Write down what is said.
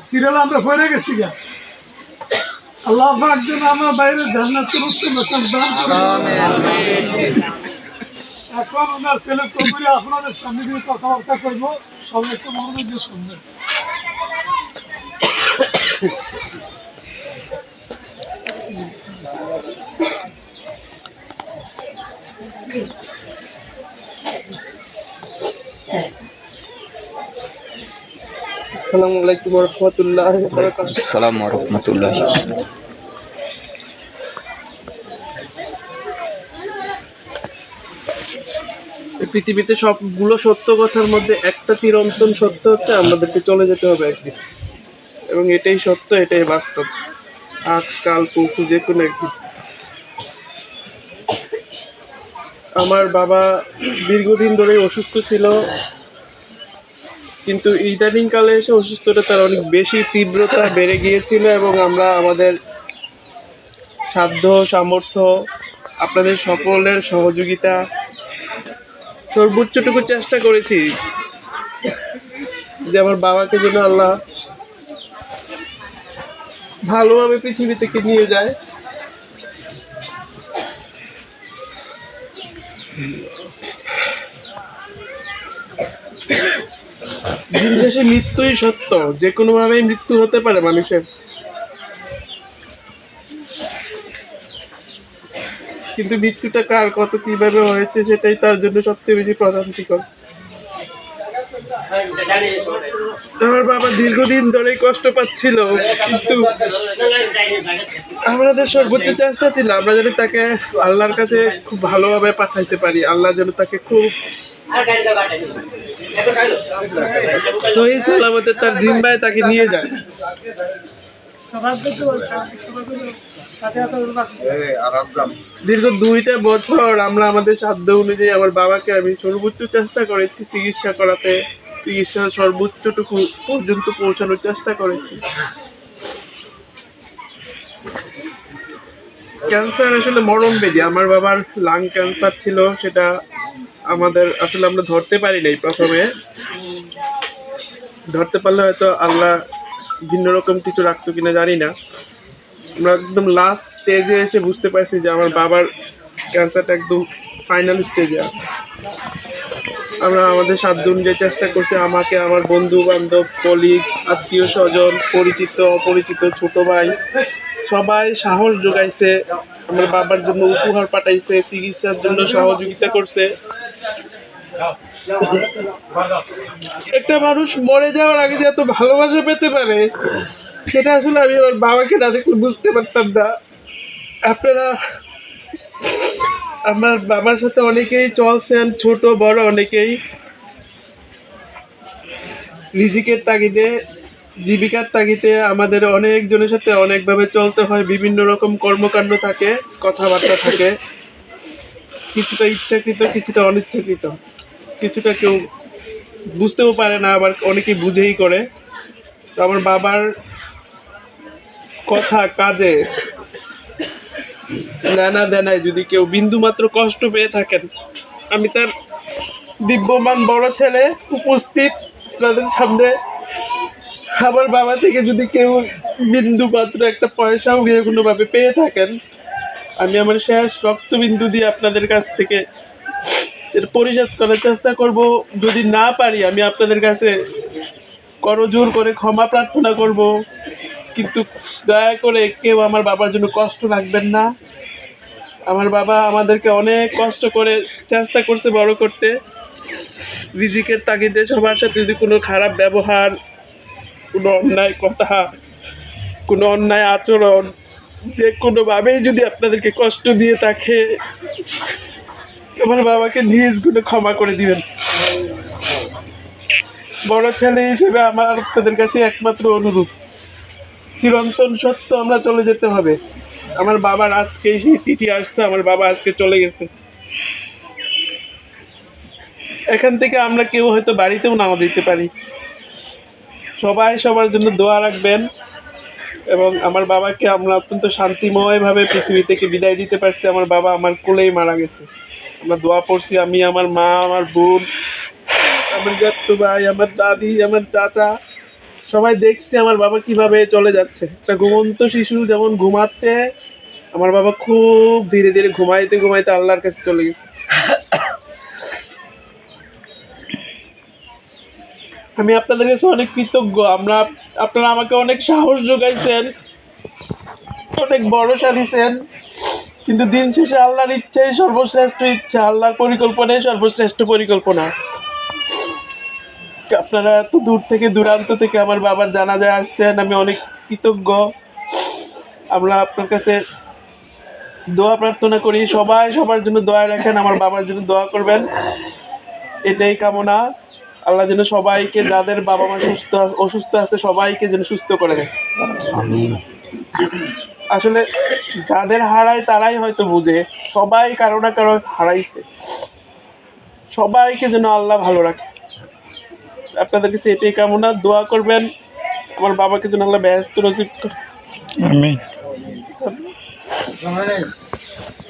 Serial আমরা পড়ে গেছি গা। আল্লাহ পাক যেন আমার বাইরে জান্নাতের উচ্চ মাকাম দান করেন। এখন ওনার ছেলে কবিরে আপনাদের সামনে দিয়ে কথাবার্তা করবো, সবাই একটু মনোযোগ দিয়ে শুনবেন। আসসালামু আলাইকুম ওয়া রাহমাতুল্লাহি ওয়া বারাকাতুহু। আসসালামু ওয়া রাহমাতুল্লাহি। পৃথিবীতে সবগুলো সত্য কথার মধ্যে একটা চিরন্তন সত্য হচ্ছে আমাদেরকে চলে যেতে হবে একদিন, এবং এটাই সত্য, এটাই বাস্তব। আজ কাল পরশু যে কোনো একদিন। আমার বাবা দীর্ঘদিন ধরে অসুস্থ ছিল, কিন্তু ইদানিং কালে এসে অসুস্থতা তার অনেক বেশি তীব্রতা বেড়ে গিয়েছিল, এবং আমরা আমাদের সাধ্য সামর্থ্য, আপনাদের সকলের সহযোগিতা, সর্বোচ্চটুকু চেষ্টা করেছি যে আমার বাবাকে যেন আল্লাহ ভালোভাবে পৃথিবী থেকে নিয়ে যায়। দিন শেষে মৃত্যুই সত্য, যে কোনো ভাবেই মৃত্যু হতে পারে মানুষের, কিন্তু মৃত্যুটা কার কত কিভাবে হয়েছে সেটাই তার জন্য সবচেয়ে বেশি প্রান্তিকর। আমার বাবা দীর্ঘদিন ধরে কষ্ট পাচ্ছিল, কিন্তু আমাদের সর্বোচ্চ চেষ্টা ছিল আমরা যেন তাকে আল্লাহর কাছে খুব ভালোভাবে পাঠাইতে পারি, আল্লাহ যেন তাকে খুব সহি সালামতে তার জিম্মায় তাকে নিয়ে যায়। দীর্ঘ 2টা বছর আমরা আমাদের সাধ্য অনুযায়ী আমার বাবাকে আমি সর্বোচ্চ চেষ্টা করেছি চিকিৎসা করাতে, চিকিৎসার সর্বোচ্চটুকু পর্যন্ত পৌঁছানোর চেষ্টা করেছি। ক্যান্সার আসলে মরণ ব্যাধি। আমার বাবার লাং ক্যান্সার ছিল, সেটা আমাদের আসলে আমরা ধরতে পারি নাই। প্রথমে ধরতে পারলে হয়তো আল্লাহ ভিন্ন রকম কিছু রাখতো কিনা জানি না। আমরা একদম লাস্ট স্টেজে এসে বুঝতে পারছি যে আমার বাবার ক্যান্সারটা একদম ফাইনাল স্টেজে আছে। আমরা আমাদের সাধ্য অনুযায়ী চেষ্টা করছি, আমাকে, আমার বন্ধু বান্ধব, কলিগ, আত্মীয় স্বজন, পরিচিত অপরিচিত, ছোট ভাই, সবাই সাহস যোগাইছে, আমার বাবার জন্য উপহার পাঠাইছে, চিকিৎসার জন্য সহযোগিতা করছে। একটা মানুষ মরে যাওয়ার আগে যে এত ভালোবাসা পেতে পারে, সেটা আসলে আমি আমার বাবাকে না দেখলে বুঝতে পারতাম না। আপনারা আমার বাবার সাথে অনেকেই চলছেন, ছোট বড় অনেকেই। রিজিকের তাগিদে, জীবিকার তাগিদে আমাদের অনেকজনের সাথে অনেকভাবে চলতে হয়, বিভিন্ন রকম কর্মকাণ্ড থাকে, কথাবার্তা থাকে, কিছুটা ইচ্ছাকৃত, কিছুটা অনিচ্ছাকৃত, কিছুটা কেউ বুঝতেও পারে না, আবার অনেকেই বুঝেই করে। তো আমার বাবার কথা কাজে লেনা দেনায় যদি কেউ বিন্দুমাত্র কষ্ট পেয়ে থাকেন, আমি তার দিব্যমান বড় ছেলে উপস্থিত আপনাদের সামনে। আমার বাবা থেকে যদি কেউ বিন্দুমাত্র একটা পয়সাও গিয়ে কোনোভাবে পেয়ে থাকেন, আমি আমার শেষ রক্তবিন্দু দিয়ে আপনাদের কাছ থেকে এটা পরিশোধ করার চেষ্টা করব। যদি না পারি আমি আপনাদের কাছে করজোর করে ক্ষমা প্রার্থনা করব, কিন্তু দয়া করে কেউ আমার বাবার জন্য কষ্ট রাখবেন না। আমার বাবা আমাদেরকে অনেক কষ্ট করে চেষ্টা করছে বড় করতে, রিজিকের তাগিদে সবার সাথে যদি কোনো খারাপ ব্যবহার, কোনো অন্যায় কথা, কোনো অন্যায় আচরণ, যে কোনোভাবেই যদি আপনাদেরকে কষ্ট দিয়ে থাকে, আমার বাবাকে নিজ গুণে ক্ষমা করে দিবেন। বড় ছেলে হিসেবে আমার আপনাদের কাছে একমাত্র অনুরোধ, চিরন্তন সত্য আমরা চলে যেতে হবে। আমার বাবার আজকে সেই চিঠি আসছে, আমার বাবা আজকে চলে গেছে। এখান থেকে আমরা কেউ হয়তো বাড়িতেও নাও দিতে পারি। সবাই সবার জন্য দোয়া রাখবেন, এবং আমার বাবাকে আমরা অত্যন্ত শান্তিময়ভাবে পৃথিবী থেকে বিদায় দিতে পারছি। আমার বাবা আমার কোলেই মারা গেছে। আমরা দোয়া পড়ছি, আমি, আমার মা, আমার বোন, আমার জ্যাঠু ভাই, আমার দাদি, আমার চাচা, সবাই দেখছে আমার বাবা কিভাবে চলে যাচ্ছে। একটা ঘুমন্ত শিশু যেমন ঘুমাচ্ছে, আমার বাবা খুব ধীরে ধীরে ঘুমাইতে ঘুমাইতে আল্লাহর কাছে চলে গেছে। আমি আপনাদের কাছে অনেক কৃতজ্ঞ। আপনারা আমাকে অনেক সাহস যোগাইছেন, অনেক ভরসা দিয়েছেন, কিন্তু দিন শেষে আল্লাহর ইচ্ছাই সর্বশ্রেষ্ঠ ইচ্ছা, আল্লাহর পরিকল্পনাই সর্বশ্রেষ্ঠ পরিকল্পনা। আপনারা এত দূর থেকে দূরান্ত থেকে আমার বাবার জানাজায় আসছেন, আমি অনেক কৃতজ্ঞ। আমরা আপনার কাছে দোয়া প্রার্থনা করি, সবাই সবার জন্য দোয়া রাখেন, আমার বাবার জন্য দোয়া করবেন, এটাই কামনা। আল্লাহ যেন সবাইকে, যাদের বাবা মা অসুস্থ আছে সবাইকে যেন সুস্থ করে দেয়। আসলে যাদের হারায় তারাই হয়তো বুঝে, সবাই কারো না কারো হারাইছে, সবাইকে যেন আল্লাহ ভালো রাখে। আপনাদের কাছে এটাই কামনা, দোয়া করবেন আমার বাবাকে যেন আল্লাহ ব্যস্ত নসিব করে। আমিন।